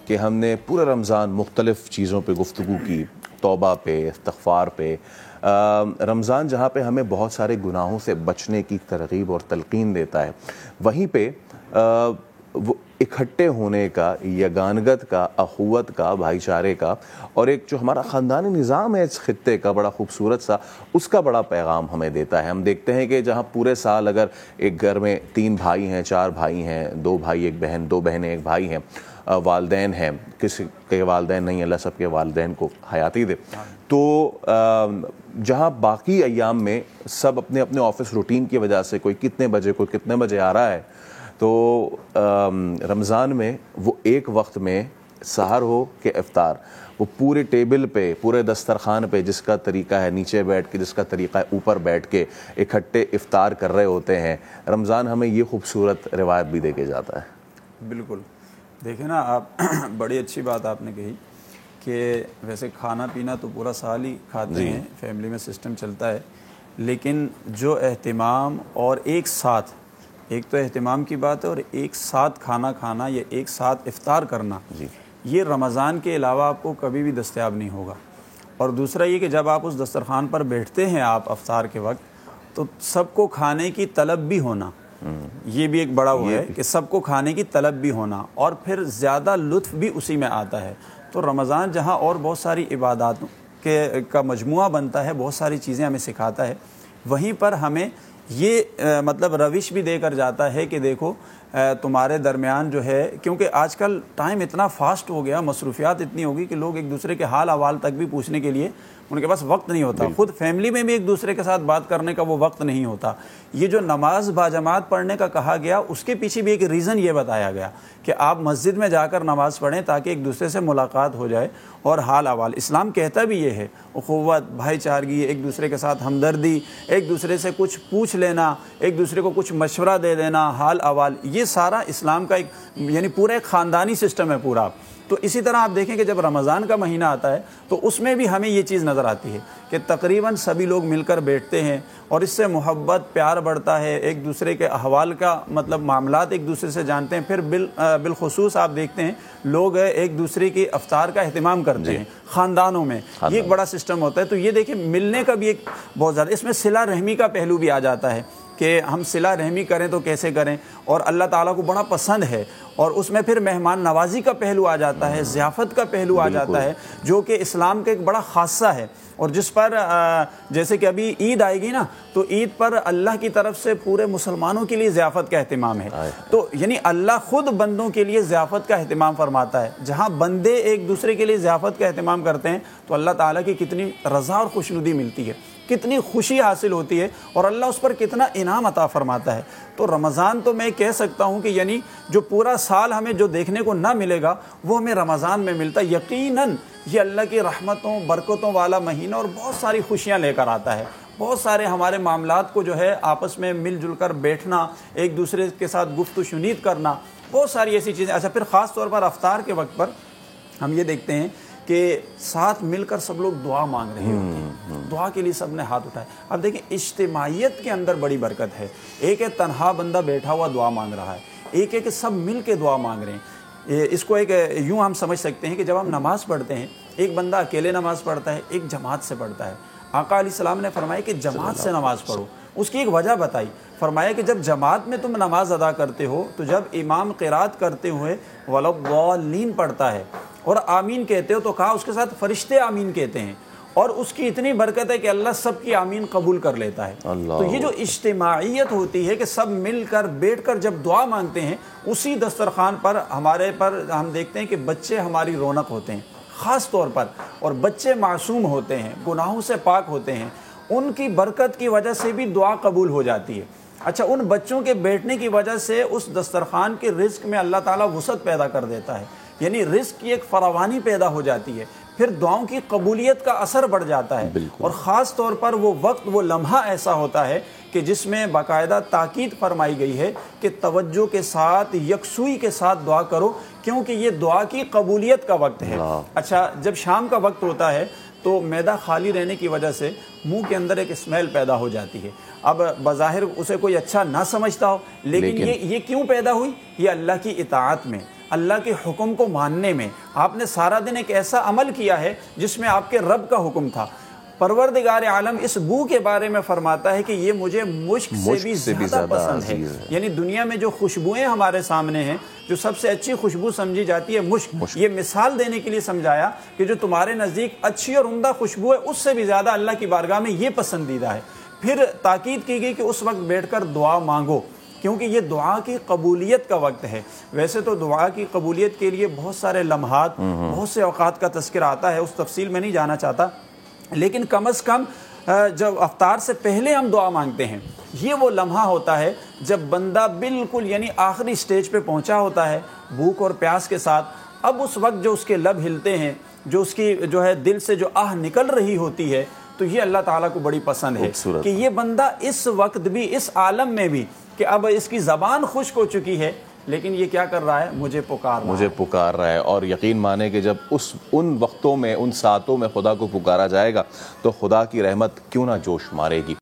کہ ہم نے پورا رمضان مختلف چیزوں پہ گفتگو کی، توبہ پہ، استغفار پہ. رمضان جہاں پہ ہمیں بہت سارے گناہوں سے بچنے کی ترغیب اور تلقین دیتا ہے، وہیں پہ وہ اکٹھے ہونے کا، یگانگت کا، اخوت کا، بھائی چارے کا، اور ایک جو ہمارا خاندانی نظام ہے اس خطے کا بڑا خوبصورت سا، اس کا بڑا پیغام ہمیں دیتا ہے. ہم دیکھتے ہیں کہ جہاں پورے سال اگر ایک گھر میں 3 بھائی ہیں، 4 بھائی ہیں، 2 بھائی 1 بہن، 2 بہنیں 1 بھائی ہیں، والدین ہیں، کسی کے والدین نہیں، اللہ سب کے والدین کو حیاتی دے، تو جہاں باقی ایام میں سب اپنے اپنے آفس روٹین کی وجہ سے کوئی کتنے بجے کوئی کتنے بجے آ رہا ہے، تو رمضان میں وہ ایک وقت میں سحر ہو کہ افطار، وہ پورے ٹیبل پہ، پورے دسترخوان پہ، جس کا طریقہ ہے نیچے بیٹھ کے، جس کا طریقہ ہے اوپر بیٹھ کے اکٹھے افطار کر رہے ہوتے ہیں. رمضان ہمیں یہ خوبصورت روایت بھی دے کے جاتا ہے. بالکل. دیکھیں نا آپ، بڑی اچھی بات آپ نے کہی کہ ویسے کھانا پینا تو پورا سال ہی کھاتے ہیں، فیملی میں سسٹم چلتا ہے، لیکن جو اہتمام اور ایک ساتھ، ایک تو اہتمام کی بات ہے اور ایک ساتھ کھانا کھانا یا ایک ساتھ افطار کرنا، یہ رمضان کے علاوہ آپ کو کبھی بھی دستیاب نہیں ہوگا. اور دوسرا یہ کہ جب آپ اس دسترخوان پر بیٹھتے ہیں آپ افطار کے وقت، تو سب کو کھانے کی طلب بھی ہونا، یہ بھی ایک بڑا وہ ہے کہ سب کو کھانے کی طلب بھی ہونا، اور پھر زیادہ لطف بھی اسی میں آتا ہے. تو رمضان جہاں اور بہت ساری عباداتوں کا مجموعہ بنتا ہے، بہت ساری چیزیں ہمیں سکھاتا ہے، وہیں پر ہمیں یہ مطلب روش بھی دے کر جاتا ہے کہ دیکھو تمہارے درمیان جو ہے، کیونکہ آج کل ٹائم اتنا فاسٹ ہو گیا، مصروفیات اتنی ہوگی کہ لوگ ایک دوسرے کے حال احوال تک بھی پوچھنے کے لیے ان کے پاس وقت نہیں ہوتا. خود فیملی میں بھی ایک دوسرے کے ساتھ بات کرنے کا وہ وقت نہیں ہوتا. یہ جو نماز باجماعت پڑھنے کا کہا گیا، اس کے پیچھے بھی ایک ریزن یہ بتایا گیا کہ آپ مسجد میں جا کر نماز پڑھیں تاکہ ایک دوسرے سے ملاقات ہو جائے اور حال احوال. اسلام کہتا بھی یہ ہے، اخوت، بھائی چارگی، ایک دوسرے کے ساتھ ہمدردی، ایک دوسرے سے کچھ پوچھ لینا، ایک دوسرے کو کچھ مشورہ دے دینا، حال احوال، یہ سارا اسلام کا ایک یعنی پورا ایک خاندانی سسٹم ہے پورا. تو اسی طرح آپ دیکھیں کہ جب رمضان کا مہینہ آتا ہے تو اس میں بھی ہمیں یہ چیز نظر آتی ہے کہ تقریباً سبھی لوگ مل کر بیٹھتے ہیں، اور اس سے محبت، پیار بڑھتا ہے، ایک دوسرے کے احوال کا مطلب معاملات ایک دوسرے سے جانتے ہیں. پھر بالخصوص آپ دیکھتے ہیں لوگ ایک دوسرے کی افطار کا اہتمام کرتے ہیں خاندانوں میں، یہ ایک بڑا سسٹم ہوتا ہے. تو یہ دیکھیں ملنے کا بھی ایک بہت زیادہ، اس میں صلہ رحمی کا پہلو بھی آ جاتا ہے کہ ہم صلہ رحمی کریں تو کیسے کریں، اور اللہ تعالیٰ کو بڑا پسند ہے. اور اس میں پھر مہمان نوازی کا پہلو آ جاتا ہے، ضیافت کا پہلو آ جاتا ہے، جو کہ اسلام کا ایک بڑا خاصہ ہے. اور جس پر جیسے کہ ابھی عید آئے گی نا، تو عید پر اللہ کی طرف سے پورے مسلمانوں کے لیے ضیافت کا اہتمام ہے. تو یعنی اللہ خود بندوں کے لیے ضیافت کا اہتمام فرماتا ہے. جہاں بندے ایک دوسرے کے لیے ضیافت کا اہتمام کرتے ہیں تو اللہ تعالیٰ کی کتنی رضا اور خوشنودی ملتی ہے، کتنی خوشی حاصل ہوتی ہے، اور اللہ اس پر کتنا انعام عطا فرماتا ہے. تو رمضان تو میں کہہ سکتا ہوں کہ یعنی جو پورا سال ہمیں جو دیکھنے کو نہ ملے گا وہ ہمیں رمضان میں ملتا ہے. یقیناً یہ اللہ کی رحمتوں برکتوں والا مہینہ اور بہت ساری خوشیاں لے کر آتا ہے. بہت سارے ہمارے معاملات کو جو ہے آپس میں مل جل کر بیٹھنا، ایک دوسرے کے ساتھ گفت و شنید کرنا، بہت ساری ایسی چیزیں. اچھا، پھر خاص طور پر افطار کے وقت پر ہم یہ دیکھتے ہیں کہ ساتھ مل کر سب لوگ دعا مانگ رہے ہوتے ہیں، دعا کے لیے سب نے ہاتھ اٹھائے. اب دیکھیں اجتماعیت کے اندر بڑی برکت ہے. ایک ہے تنہا بندہ بیٹھا ہوا دعا مانگ رہا ہے، ایک ہے کہ سب مل کے دعا مانگ رہے ہیں. اس کو ایک یوں ہم سمجھ سکتے ہیں کہ جب ہم نماز پڑھتے ہیں، ایک بندہ اکیلے نماز پڑھتا ہے، ایک جماعت سے پڑھتا ہے. آقا علیہ السلام نے فرمایا کہ جماعت سے نماز پڑھو. اس کی ایک وجہ بتائی، فرمایا کہ جب جماعت میں تم نماز ادا کرتے ہو تو جب امام قرات کرتے ہوئے وَلَضَّالِّينَ پڑھتا ہے اور آمین کہتے ہو تو کہا اس کے ساتھ فرشتے آمین کہتے ہیں، اور اس کی اتنی برکت ہے کہ اللہ سب کی آمین قبول کر لیتا ہے. تو یہ جو اجتماعیت ہوتی ہے کہ سب مل کر بیٹھ کر جب دعا مانگتے ہیں، اسی دسترخوان پر ہمارے پر ہم دیکھتے ہیں کہ بچے ہماری رونق ہوتے ہیں خاص طور پر، اور بچے معصوم ہوتے ہیں، گناہوں سے پاک ہوتے ہیں. ان کی برکت کی وجہ سے بھی دعا قبول ہو جاتی ہے. اچھا، ان بچوں کے بیٹھنے کی وجہ سے اس دسترخوان کے رزق میں اللہ تعالیٰ وسعت پیدا کر دیتا ہے، یعنی رزق کی ایک فراوانی پیدا ہو جاتی ہے. پھر دعاؤں کی قبولیت کا اثر بڑھ جاتا ہے. اور خاص طور پر وہ وقت، وہ لمحہ ایسا ہوتا ہے کہ جس میں باقاعدہ تاکید فرمائی گئی ہے کہ توجہ کے ساتھ، یکسوئی کے ساتھ دعا کرو، کیونکہ یہ دعا کی قبولیت کا وقت ہے. اچھا، جب شام کا وقت ہوتا ہے تو معدہ خالی رہنے کی وجہ سے منہ کے اندر ایک اسمیل پیدا ہو جاتی ہے. اب بظاہر اسے کوئی اچھا نہ سمجھتا ہو، لیکن یہ کیوں پیدا ہوئی؟ یہ اللہ کی اطاعت میں، اللہ کے حکم کو ماننے میں. آپ نے سارا دن ایک ایسا عمل کیا ہے جس میں آپ کے رب کا حکم تھا. پروردگار عالم اس بو کے بارے میں فرماتا ہے کہ یہ مجھے مشک سے بھی زیادہ پسند ہے. یعنی دنیا میں جو خوشبوئیں ہمارے سامنے ہیں، جو سب سے اچھی خوشبو سمجھی جاتی ہے مشک، یہ مثال دینے کے لیے سمجھایا کہ جو تمہارے نزدیک اچھی اور عمدہ خوشبو ہے اس سے بھی زیادہ اللہ کی بارگاہ میں یہ پسندیدہ ہے. پھر تاکید کی گئی کہ اس وقت بیٹھ کر دعا مانگو، کیونکہ یہ دعا کی قبولیت کا وقت ہے. ویسے تو دعا کی قبولیت کے لیے بہت سارے لمحات، بہت سے اوقات کا تذکرہ آتا ہے، اس تفصیل میں نہیں جانا چاہتا، لیکن کم از کم جب افطار سے پہلے ہم دعا مانگتے ہیں، یہ وہ لمحہ ہوتا ہے جب بندہ بالکل یعنی آخری سٹیج پہ پہنچا ہوتا ہے بھوک اور پیاس کے ساتھ. اب اس وقت جو اس کے لب ہلتے ہیں، جو اس کی جو ہے دل سے جو آہ نکل رہی ہوتی ہے، تو یہ اللہ تعالیٰ کو بڑی پسند ہے کہ یہ بندہ اس وقت بھی، اس عالم میں بھی کہ اب اس کی زبان خشک ہو چکی ہے، لیکن یہ کیا کر رہا ہے؟ مجھے پکار رہا ہے. اور یقین مانے کہ جب ان وقتوں میں، ان ساعتوں میں خدا کو پکارا جائے گا تو خدا کی رحمت کیوں نہ جوش مارے گی.